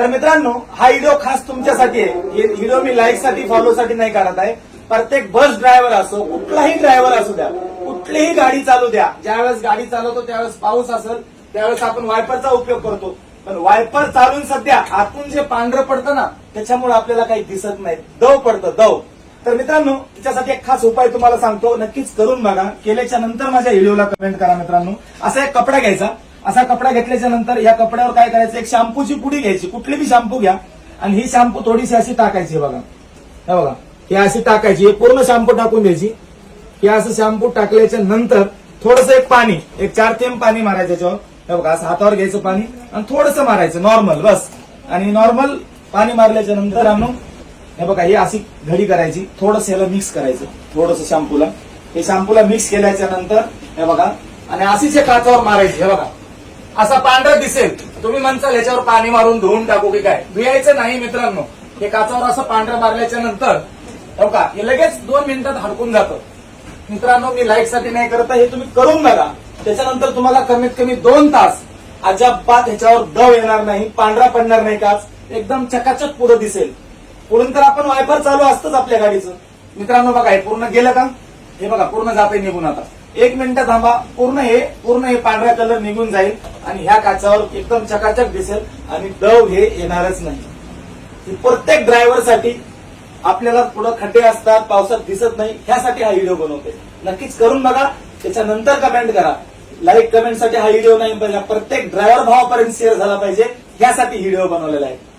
तर मित्रांनो, हा व्हिडिओ खास तुमच्यासाठी आहे. हे व्हिडिओ मी लाईक साठी फॉलो साठी नाही करत आहे. प्रत्येक बस ड्रायव्हर असो, कुठलाही ड्रायव्हर असू द्या, कुठलीही गाडी चालू द्या, ज्यावेळेस गाडी चालवतो त्यावेळेस पाऊस असेल त्यावेळेस आपण वायपरचा उपयोग करतो. पण वायपर चालून सध्या आतून जे पांढरं पडतं ना, त्याच्यामुळे आपल्याला काही दिसत नाही, दव पडतं दव. तर मित्रांनो, त्याच्यासाठी एक खास उपाय तुम्हाला सांगतो, नक्कीच करून बघा. केल्याच्या नंतर माझ्या व्हिडिओला कमेंट करा. मित्रांनो, असा एक कपडा घ्यायचा. असा कपडा घेतल्याच्या नंतर या कपड्यावर काय करायचं, एक शॅम्पूची पुडी घ्यायची, कुठली बी शॅम्पू घ्या, आणि ही शॅम्पू थोडीशी अशी टाकायची. बघा हे बघा, ही अशी टाकायची, पूर्ण शॅम्पू टाकून द्यायची. हे असं शॅम्पू टाकल्याच्या नंतर थोडस एक पाणी, एक 4 थेंब पाणी मारायचं त्याच्यावर. हे बघा, असं हातावर घ्यायचं पाणी आणि थोडंसं मारायचं नॉर्मल, बस. आणि नॉर्मल पाणी मारल्याच्या नंतर आणून हे बघा, ही अशी घडी करायची, थोडस याला मिक्स करायचं, थोडस शॅम्पूला. हे शॅम्पूला मिक्स केल्याच्या नंतर हे बघा, आणि अशीच काचावर मारायची. हे बघा, असा पांढरा दिसेल. तुम्ही म्हणसाल याच्यावर पाणी मारून धुवून टाकू की काय, धुयायचं नाही मित्रांनो. हे काचावर असं पांढरं मारल्याच्या नंतर हे बघा, हे लगेच 2 मिनिटात हडकून जातं. मित्रांनो, मी लाईक साठी नाही करत, हे तुम्ही करून बघा. त्याच्यानंतर तुम्हाला कमीत कमी 2 तास अजिबात ह्याच्यावर दव येणार नाही, पांढरा पडणार नाही, काच एकदम चकाचक पुढे दिसेल. पुढून तर आपण वायपर चालू असतंच आपल्या गाडीचं. मित्रांनो बघा, हे पूर्ण गेलं का, हे बघा पूर्ण जाते निघून. आता 1 मिनिट थांबा, पूर्ण हे पांढरा कलर निघून जाईल आणि ह्या काचावर एकदम चकाचक दिसेल आणि दव हे येणारच नाही. प्रत्येक ड्रायव्हरसाठी आपल्याला पुढे खड्डे असतात, पावसात दिसत नाही, ह्यासाठी हा व्हिडिओ बनवते. नक्कीच करून बघा, त्याच्यानंतर कमेंट करा. लाईक कमेंटसाठी हा व्हिडिओ नाही, प्रत्येक ड्रायव्हर भावापर्यंत शेअर झाला पाहिजे, ह्यासाठी व्हिडिओ बनवलेला आहे.